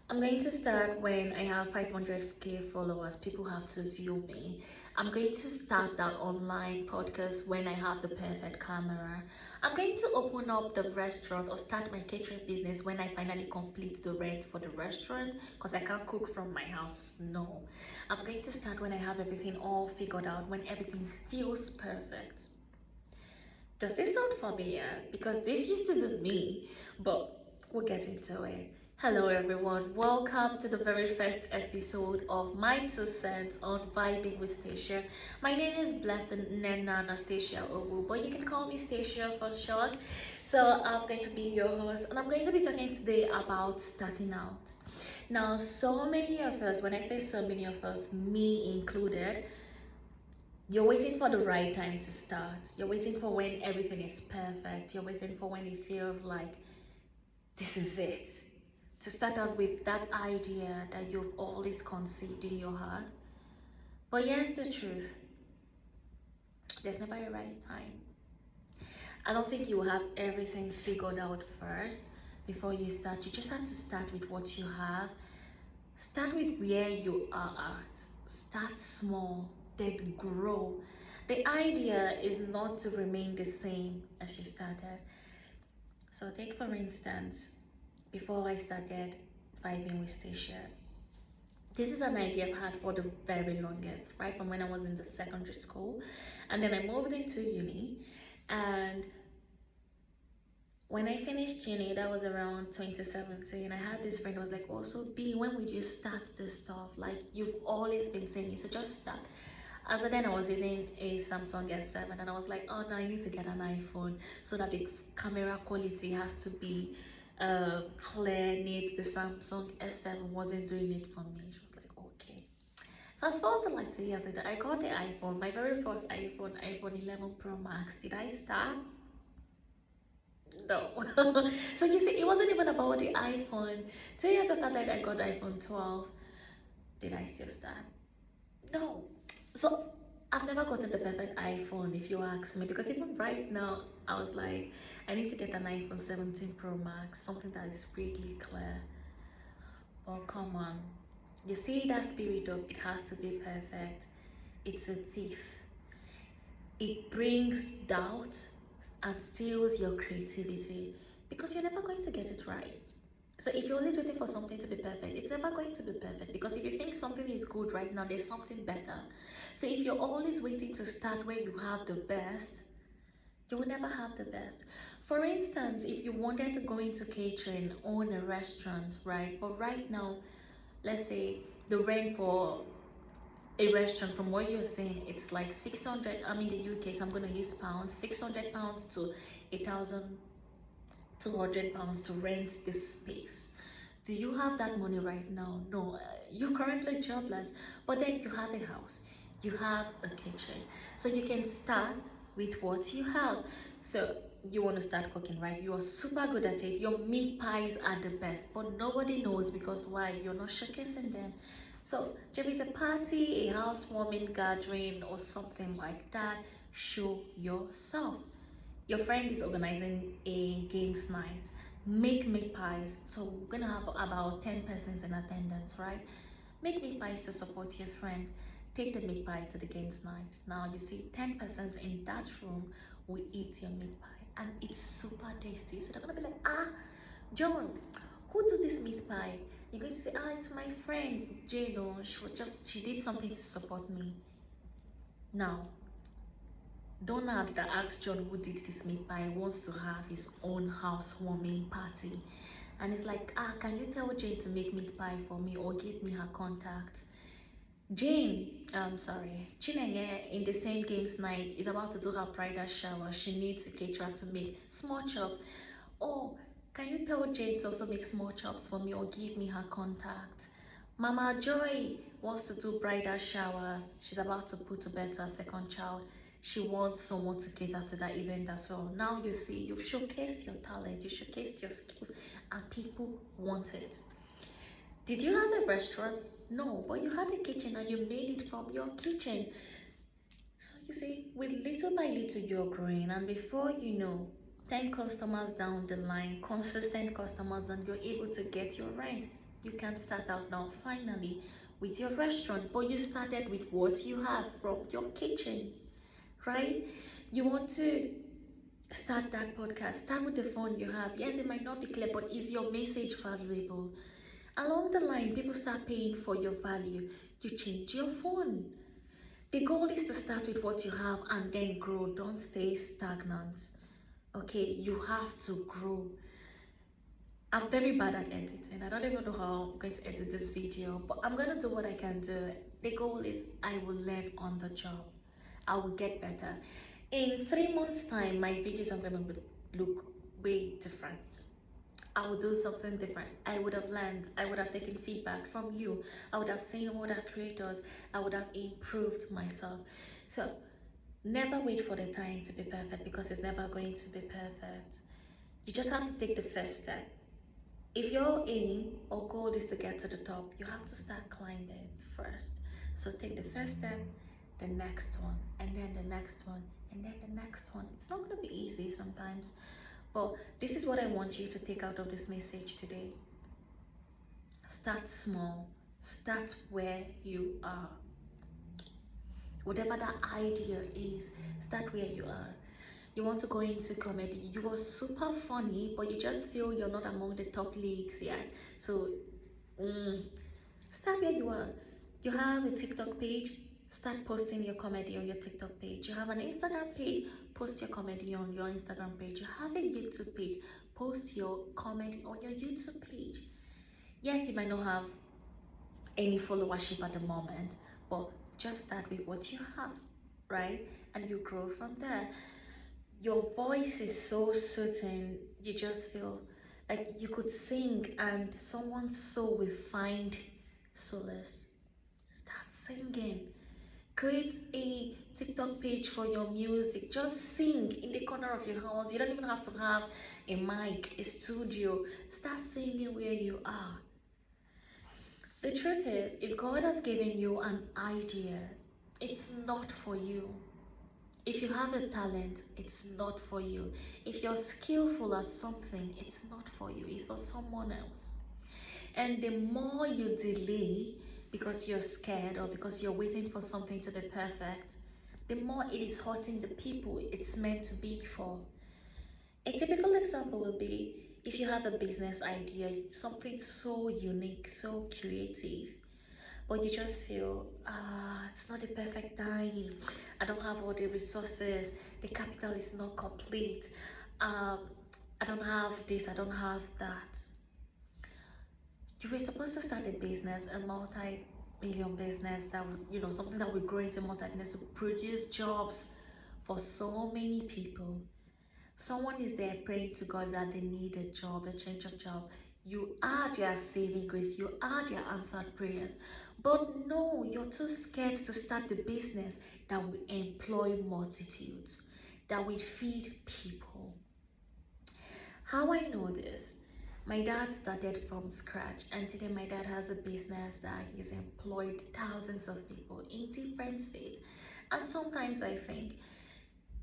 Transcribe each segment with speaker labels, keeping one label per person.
Speaker 1: I'm going to start when I have 500k followers. People have to view me. I'm going to start that online podcast when I have the perfect camera. I'm going to open up the restaurant or start my catering business when I finally complete the rent for the restaurant because I can't cook from my house. No. I'm going to start when I have everything all figured out, when everything feels perfect. Does this sound familiar? Because this used to be me, but we'll get into it. Hello, everyone. Welcome to the very first episode of My Two Cents on Vibing with Stacia. My name is Blessing Nena Anastasia Owu, but you can call me Stacia for short. So, I'm going to be your host, and I'm going to be talking today about starting out. Now, so many of us, when I say so many of us, me included, you're waiting for the right time to start. You're waiting for when everything is perfect. You're waiting for when it feels like this is it. To start out with that idea that you've always conceived in your heart. But here's the truth, there's never a right time. I don't think you will have everything figured out first before you start. You just have to start with what you have. Start with where you are at. Start small, then grow. The idea is not to remain the same as you started. So take for instance, before I started vibing with Stacia, this is an idea I've had for the very longest, right from when I was in the secondary school. And then I moved into uni. And when I finished uni, that was around 2017, I had this friend who was like, oh, so B, when would you start this stuff? Like, you've always been saying it, so just start. As of then, I was using a Samsung S7, and I was like, oh no, I need to get an iPhone so that the camera quality has to be clear, neat. The Samsung S7 wasn't doing it for me. She was like, okay. Fast forward to like 2 years later, I got the iPhone, my very first iPhone, iPhone 11 Pro Max. Did I start? No. So you see, it wasn't even about the iPhone. 2 years after that, I got the iPhone 12. Did I still start? No. So I've never gotten the perfect iPhone, if you ask me, because even right now, I was like, I need to get an iPhone 17 Pro Max, something that is really clear. Oh, come on. You see that spirit of it has to be perfect? It's a thief. It brings doubt and steals your creativity because you're never going to get it right. So if you're always waiting for something to be perfect, it's never going to be perfect, because if you think something is good right now, there's something better. So if you're always waiting to start where you have the best, you will never have the best. For instance, if you wanted to go into catering, own a restaurant, right? But right now, let's say the rent for a restaurant, from what you're saying, it's like 600. I'm in the UK, so I'm going to use pounds. 600 pounds to 1,200 pounds to rent this space. Do you have that money right now? No. You're currently jobless, but then you have a house, you have a kitchen, so you can start with what you have. So you want to start cooking, right? You're super good at it. Your meat pies are the best, but nobody knows, because why? You're not showcasing them. So there is a party, a housewarming gathering, or something like that. Show yourself. Your friend is organizing a games night. Make meat pies. So we're gonna have about 10 persons in attendance, right? Make meat pies to support your friend. Take the meat pie to the games night. Now you see 10 persons in that room will eat your meat pie, and it's super tasty. So they're gonna be like, ah, John, who does this meat pie? You're going to say, ah, it's my friend Jane. Oh, she did something to support me. Now, Donald, that asked John who did this meat pie, wants to have his own housewarming party. And he's like, ah, can you tell Jane to make meat pie for me or give me her contacts? Chinenye, in the same games night, is about to do her bridal shower. She needs a caterer to make small chops. Oh, can you tell Jane to also make small chops for me or give me her contacts? Mama Joy wants to do bridal shower. She's about to put to bed her second child. She wants someone to cater to that event as well. Now you see, you've showcased your talent, you showcased your skills, and people want it. Did you have a restaurant? No, but you had a kitchen and you made it from your kitchen. So you see, with little by little, you're growing, and before you know, 10 customers down the line, consistent customers, and you're able to get your rent. You can start out now finally with your restaurant, but you started with what you have from your kitchen, right? You want to start that podcast, start with the phone you have. Yes, it might not be clear, but is your message valuable? Along the line, people start paying for your value. You change your phone. The goal is to start with what you have and then grow. Don't stay stagnant. Okay, you have to grow. I'm very bad at editing. I don't even know how I'm going to edit this video, but I'm going to do what I can do. The goal is I will learn on the job. I will get better. In 3 months' time, my videos are going to look way different. I would do something different. I would have learned. I would have taken feedback from you. I would have seen other creators. I would have improved myself. So never wait for the time to be perfect, because it's never going to be perfect. You just have to take the first step. If your aim or goal is to get to the top, you have to start climbing first. So take the first step, the next one, and then the next one, and then the next one. It's not going to be easy sometimes, but this is what I want you to take out of this message today. Start small. Start where you are. Whatever that idea is, start where you are. You want to go into comedy, you are super funny, but you just feel you're not among the top leagues yet. So start where you are. You have a TikTok page, start posting your comedy on your TikTok page. You have an Instagram page, post your comedy on your Instagram page. You have a YouTube page, post your comedy on your YouTube page. Yes, you might not have any followership at the moment, but just start with what you have, right? And you grow from there. Your voice is so certain, you just feel like you could sing and someone's soul will find solace. Start singing. Create a TikTok page for your music. Just sing in the corner of your house. You don't even have to have a mic, a studio. Start singing where you are. The truth is, if God has given you an idea, it's not for you. If you have a talent, it's not for you. If you're skillful at something, it's not for you. It's for someone else. And the more you delay because you're scared or because you're waiting for something to be perfect, the more it is hurting the people it's meant to be for. A typical example will be if you have a business idea, something so unique, so creative, but you just feel, it's not the perfect time. I don't have all the resources. The capital is not complete. I don't have this, I don't have that. You were supposed to start a business, a multi-million business that would, something that would grow into multi-business to produce jobs for so many people. Someone is there praying to God that they need a job, a change of job. You are their saving grace, you are their answered prayers. But no, you're too scared to start the business that will employ multitudes, that will feed people. How I know this? My dad started from scratch, and today my dad has a business that he's employed thousands of people in different states. And sometimes I think,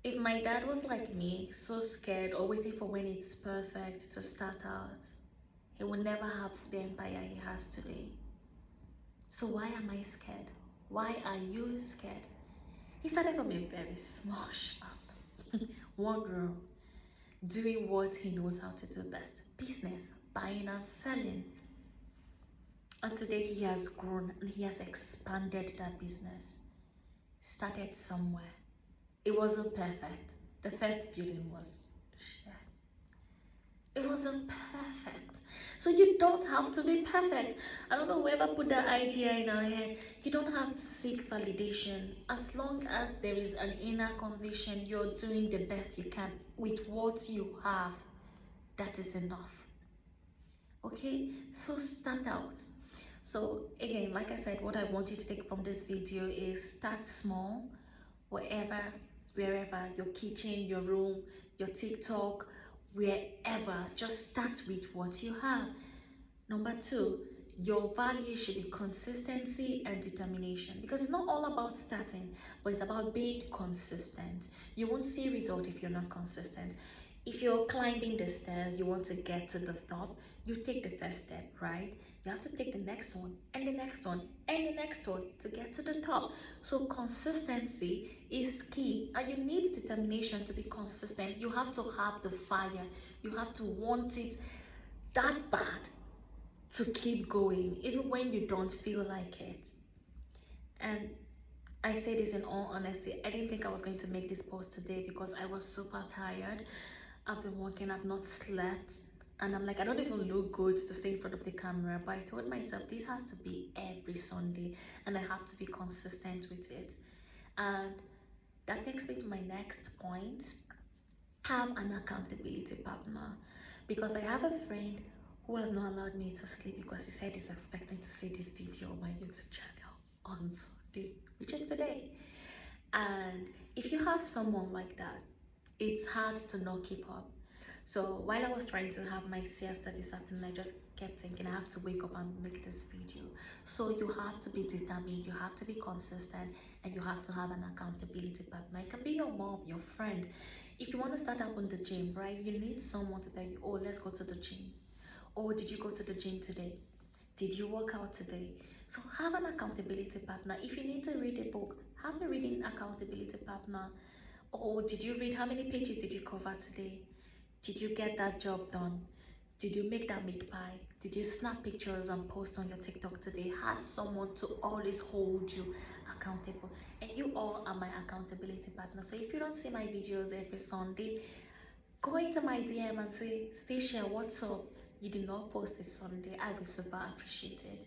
Speaker 1: if my dad was like me, so scared or waiting for when it's perfect to start out, he would never have the empire he has today. So why am I scared? Why are you scared? He started from a very small shop, one room, doing what he knows how to do best, business, buying and selling. And today he has grown and he has expanded that business. Started somewhere. It wasn't perfect. The first building was, it wasn't perfect. So you don't have to be perfect. I don't know whoever put that idea in our head. You don't have to seek validation. As long as there is an inner conviction, you're doing the best you can with what you have. That is enough. Okay, so start out. So again, like I said, what I want you to take from this video is start small, wherever, your kitchen, your room, your TikTok, wherever. Just start with what you have. Number 2, your value should be consistency and determination, because it's not all about starting, but it's about being consistent. You won't see result if you're not consistent. If you're climbing the stairs, you want to get to the top, You take the first step, right? You have to take the next one and the next one and the next one to get to the top. So consistency is key, and you need determination to be consistent. You have to have the fire. You have to want it that bad to keep going, even when you don't feel like it. And I say this in all honesty, I didn't think I was going to make this post today because I was super tired. I've been working, I've not slept, and I'm like, I don't even look good to stay in front of the camera. But I told myself this has to be every Sunday, and I have to be consistent with it. And that takes me to my next point: have an accountability partner. Because I have a friend who has not allowed me to sleep because he said he's expecting to see this video on my YouTube channel on Sunday, which is today. And if you have someone like that, it's hard to not keep up. So while I was trying to have my siesta this afternoon, I just kept thinking I have to wake up and make this video. So you have to be determined, you have to be consistent, and you have to have an accountability partner. It can be your mom, your friend. If you want to start up on the gym, right, you need someone to tell you, oh, let's go to the gym. Oh, did you go to the gym today? Did you work out today? So have an accountability partner. If you need to read a book, have a reading accountability partner. Oh, did you read? How many pages did you cover today? Did you get that job done? Did you make that meat pie? Did you snap pictures and post on your TikTok today? Have someone to always hold you accountable. And you all are my accountability partner. So if you don't see my videos every Sunday, go into my DM and say, Stacia, what's up? You did not post this Sunday. I will super appreciate it.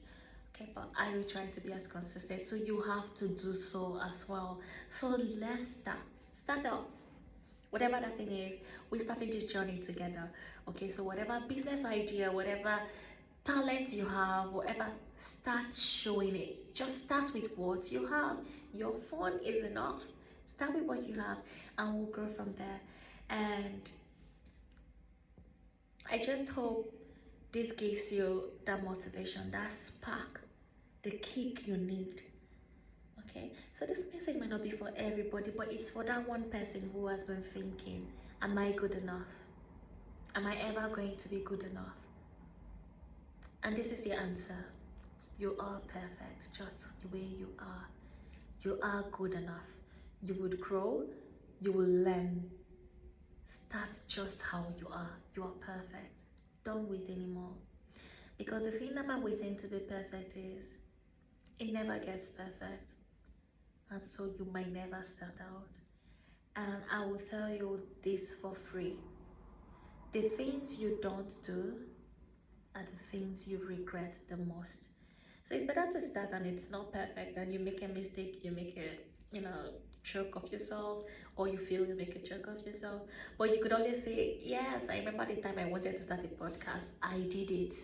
Speaker 1: Okay, but I will try to be as consistent. So you have to do so as well. So let's start. Start out. Whatever that thing is, we're starting this journey together. Okay, so whatever business idea, whatever talent you have, whatever, start showing it. Just start with what you have. Your phone is enough. Start with what you have, and we'll grow from there. And I just hope this gives you that motivation, that spark, the kick you need. Okay, so this message might not be for everybody, but it's for that one person who has been thinking, am I good enough? Am I ever going to be good enough? And this is the answer. You are perfect just the way you are. You are good enough. You would grow, you will learn. Start just how you are. You are perfect. Don't wait anymore. Because the thing about waiting to be perfect is it never gets perfect. And so you might never start out. And I will tell you this for free. The things you don't do are the things you regret the most. So it's better to start and it's not perfect and you make a mistake, you make a joke of yourself, or you feel you make a joke of yourself. But you could always say, yes, I remember the time I wanted to start a podcast, I did it.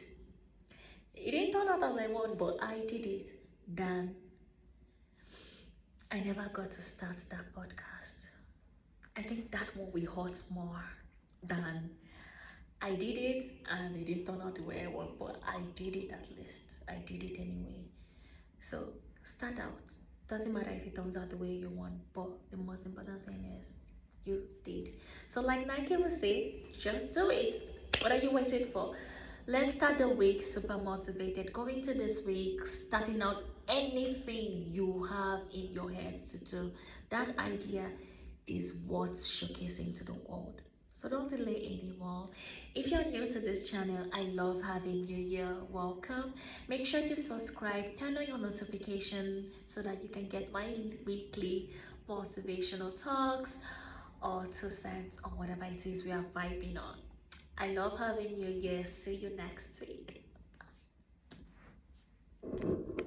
Speaker 1: It didn't turn out as I want, but I did it. Then I never got to start that podcast. I think that one will hurt more than I did it and it didn't turn out the way I want, but I did it at least. I did it anyway. So start out. Doesn't matter if it turns out the way you want, but the most important thing is you did. So like Nike will say, just do it. What are you waiting for? Let's start the week super motivated. Going to this week, starting out anything you have in your head to do. That idea is what's showcasing to the world. So don't delay anymore. If you're new to this channel, I love having you here. Welcome. Make sure to subscribe, turn on your notification so that you can get my weekly motivational talks or 2 cents or whatever it is we are vibing on. I love having you here. See you next week.